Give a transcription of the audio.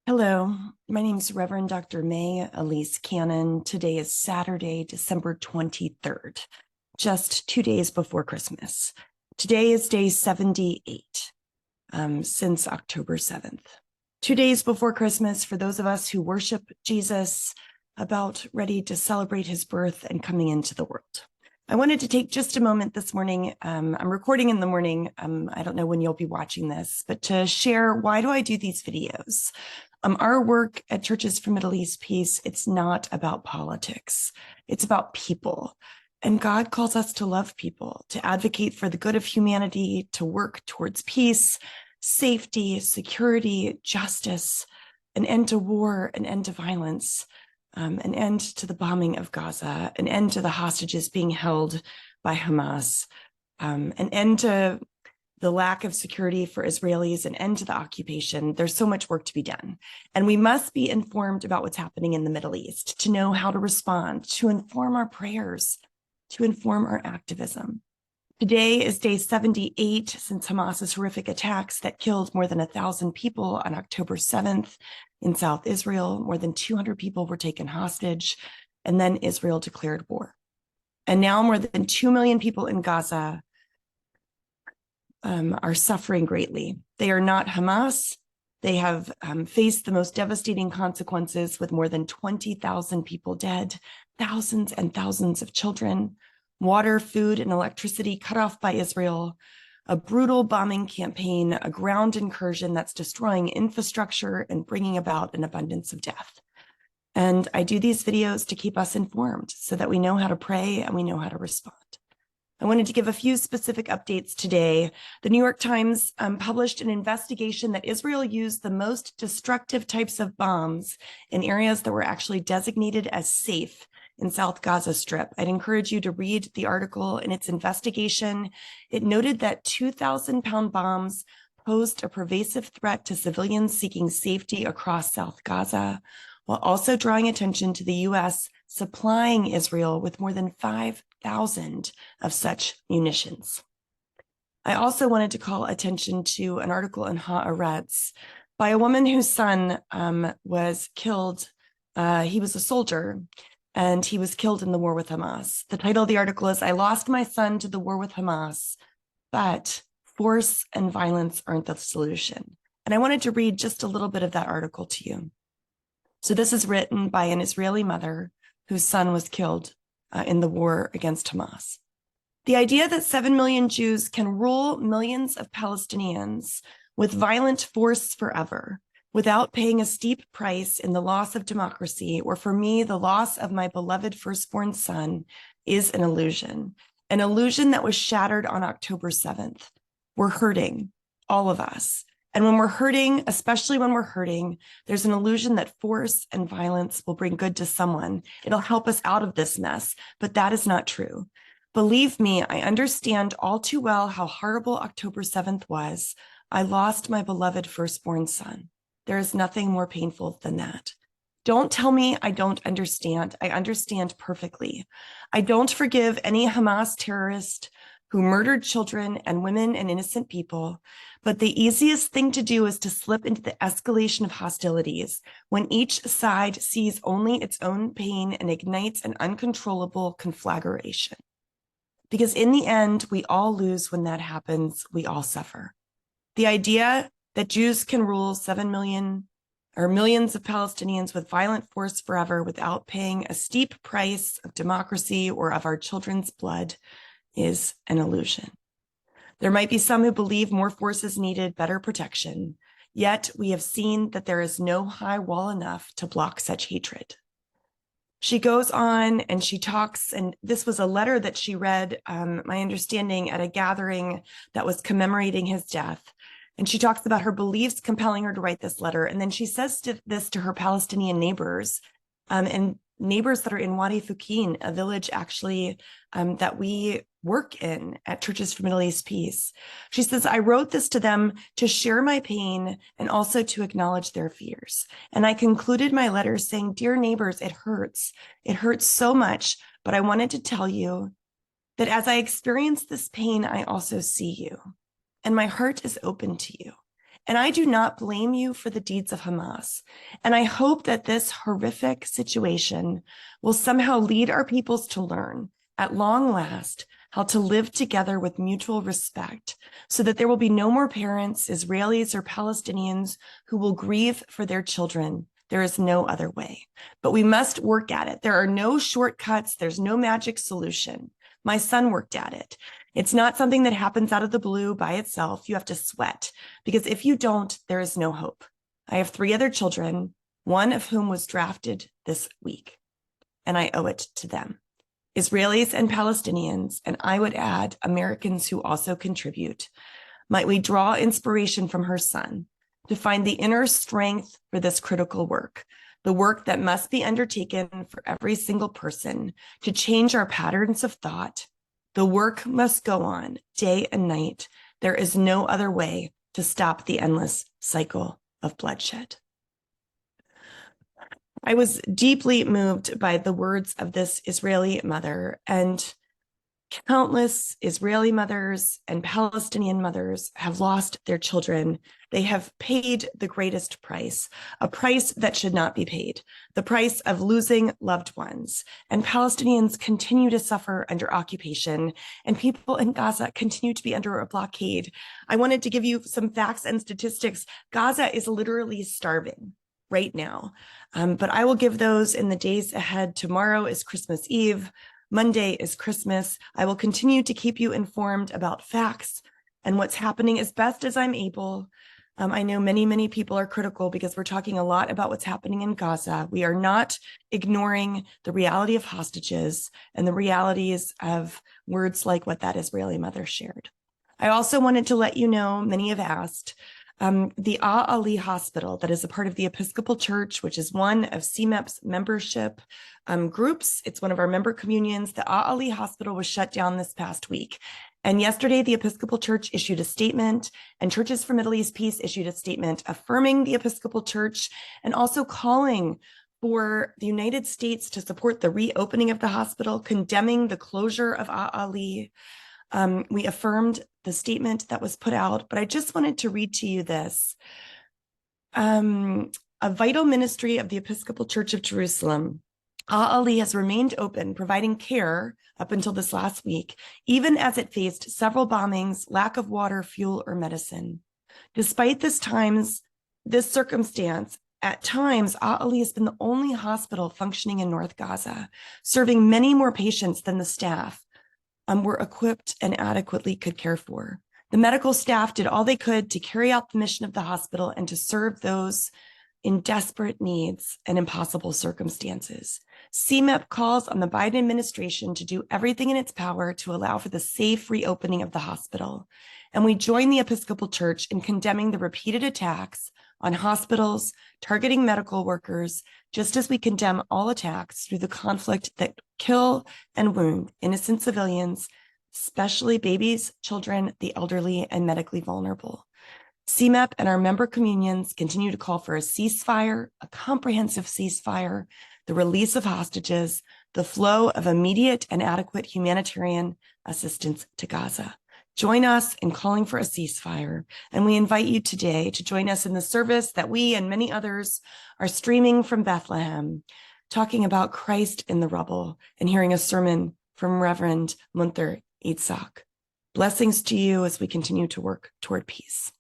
Hello, my name is Reverend Dr. May Elise Cannon. Today is Saturday, December 23rd, just 2 days before Christmas. Today is day 78 since October 7th. 2 days before Christmas for those of us who worship Jesus, about ready to celebrate his birth and coming into the world. I wanted to take just a moment this morning. I'm recording in the morning. I don't know when you'll be watching this, but to share why do I do these videos? Our work at Churches for Middle East Peace, it's not about politics. It's about people. And God calls us to love people, to advocate for the good of humanity, to work towards peace, safety, security, justice, an end to war, an end to violence, an end to the bombing of Gaza, an end to the hostages being held by Hamas, an end to the lack of security for Israelis, an end to the occupation. There's so much work to be done. And we must be informed about what's happening in the Middle East to know how to respond, to inform our prayers, to inform our activism. Today is day 78 since Hamas's horrific attacks that killed more than 1,000 people on October 7th in South Israel. More than 200 people were taken hostage, and then Israel declared war. And now more than 2 million people in Gaza are suffering greatly. They are not Hamas. They have faced the most devastating consequences with more than 20,000 people dead, thousands and thousands of children, water, food, and electricity cut off by Israel, a brutal bombing campaign, a ground incursion that's destroying infrastructure and bringing about an abundance of death. And I do these videos to keep us informed so that we know how to pray and we know how to respond. I wanted to give a few specific updates today. The New York Times published an investigation that Israel used the most destructive types of bombs in areas that were actually designated as safe in South Gaza Strip. I'd encourage you to read the article in its investigation. It noted that 2,000-pound bombs posed a pervasive threat to civilians seeking safety across South Gaza, while also drawing attention to the U.S. supplying Israel with more than 5,000 of such munitions. I also wanted to call attention to an article in Haaretz by a woman whose son was killed. He was a soldier, and he was killed in the war with Hamas. The title of the article is, "I lost my son to the war with Hamas, but force and violence aren't the solution." And I wanted to read just a little bit of that article to you. So this is written by an Israeli mother whose son was killed in the war against Hamas. "The idea that 7 million Jews can rule millions of Palestinians with violent force forever without paying a steep price in the loss of democracy, or for me, the loss of my beloved firstborn son, is an illusion that was shattered on October 7th. We're hurting, all of us. And when we're hurting, especially when we're hurting, there's an illusion that force and violence will bring good to someone. It'll help us out of this mess, but that is not true. Believe me, I understand all too well how horrible October 7th was. I lost my beloved firstborn son. There is nothing more painful than that. Don't tell me I don't understand. I understand perfectly. I don't forgive any Hamas terrorist who murdered children and women and innocent people. But the easiest thing to do is to slip into the escalation of hostilities when each side sees only its own pain and ignites an uncontrollable conflagration. Because in the end, we all lose when that happens. We all suffer. The idea that Jews can rule 7 million or millions of Palestinians with violent force forever without paying a steep price of democracy or of our children's blood is an illusion. There might be some who believe more force is needed, better protection, yet we have seen that there is no high wall enough to block such hatred." She goes on and she talks, and this was a letter that she read, my understanding, at a gathering that was commemorating his death. And she talks about her beliefs compelling her to write this letter. And then she says this to her Palestinian neighbors, and neighbors that are in Wadi Fukin, a village actually that we work in at Churches for Middle East Peace. She says, "I wrote this to them to share my pain and also to acknowledge their fears. And I concluded my letter saying, 'Dear neighbors, it hurts. It hurts so much, but I wanted to tell you that as I experience this pain, I also see you. And my heart is open to you. And I do not blame you for the deeds of Hamas. And I hope that this horrific situation will somehow lead our peoples to learn, at long last, how to live together with mutual respect, so that there will be no more parents, Israelis or Palestinians, who will grieve for their children. There is no other way. But we must work at it. There are no shortcuts. There's no magic solution. My son worked at it. It's not something that happens out of the blue by itself. You have to sweat, because if you don't, there is no hope. I have 3 other children, one of whom was drafted this week, and I owe it to them. Israelis and Palestinians, and I would add Americans who also contribute. Might we draw inspiration from her son to find the inner strength for this critical work, the work that must be undertaken for every single person to change our patterns of thought. The work must go on day and night. There is no other way to stop the endless cycle of bloodshed. I was deeply moved by the words of this Israeli mother, and countless Israeli mothers and Palestinian mothers have lost their children. They have paid the greatest price, a price that should not be paid, the price of losing loved ones. And Palestinians continue to suffer under occupation, and people in Gaza continue to be under a blockade. I wanted to give you some facts and statistics. Gaza is literally starving right now, but I will give those in the days ahead. Tomorrow is Christmas Eve. Monday is Christmas. I will continue to keep you informed about facts and what's happening as best as I'm able. I know many people are critical because we're talking a lot about what's happening in Gaza. We are not ignoring the reality of hostages and the realities of words like what that Israeli mother shared. I also wanted to let you know, many have asked, the Ali Hospital, that is a part of the Episcopal Church, which is one of CMEP's membership groups. It's one of our member communions. The Ali Hospital was shut down this past week. And yesterday, the Episcopal Church issued a statement, and Churches for Middle East Peace issued a statement affirming the Episcopal Church and also calling for the United States to support the reopening of the hospital, condemning the closure of Ali. We affirmed the statement that was put out, but I just wanted to read to you this. A vital ministry of the Episcopal Church of Jerusalem, Ali has remained open, providing care up until this last week, even as it faced several bombings, lack of water, fuel, or medicine. Despite this circumstance, at times, Ali has been the only hospital functioning in North Gaza, serving many more patients than the staff were equipped and adequately could care for. The medical staff did all they could to carry out the mission of the hospital and to serve those in desperate needs and impossible circumstances. CMEP calls on the Biden administration to do everything in its power to allow for the safe reopening of the hospital. And we join the Episcopal Church in condemning the repeated attacks on hospitals, targeting medical workers, just as we condemn all attacks through the conflict that kill and wound innocent civilians, especially babies, children, the elderly, and medically vulnerable. CMEP and our member communions continue to call for a ceasefire, a comprehensive ceasefire, the release of hostages, the flow of immediate and adequate humanitarian assistance to Gaza. Join us in calling for a ceasefire, and we invite you today to join us in the service that we and many others are streaming from Bethlehem, talking about Christ in the rubble and hearing a sermon from Reverend Munther Itzhak. Blessings to you as we continue to work toward peace.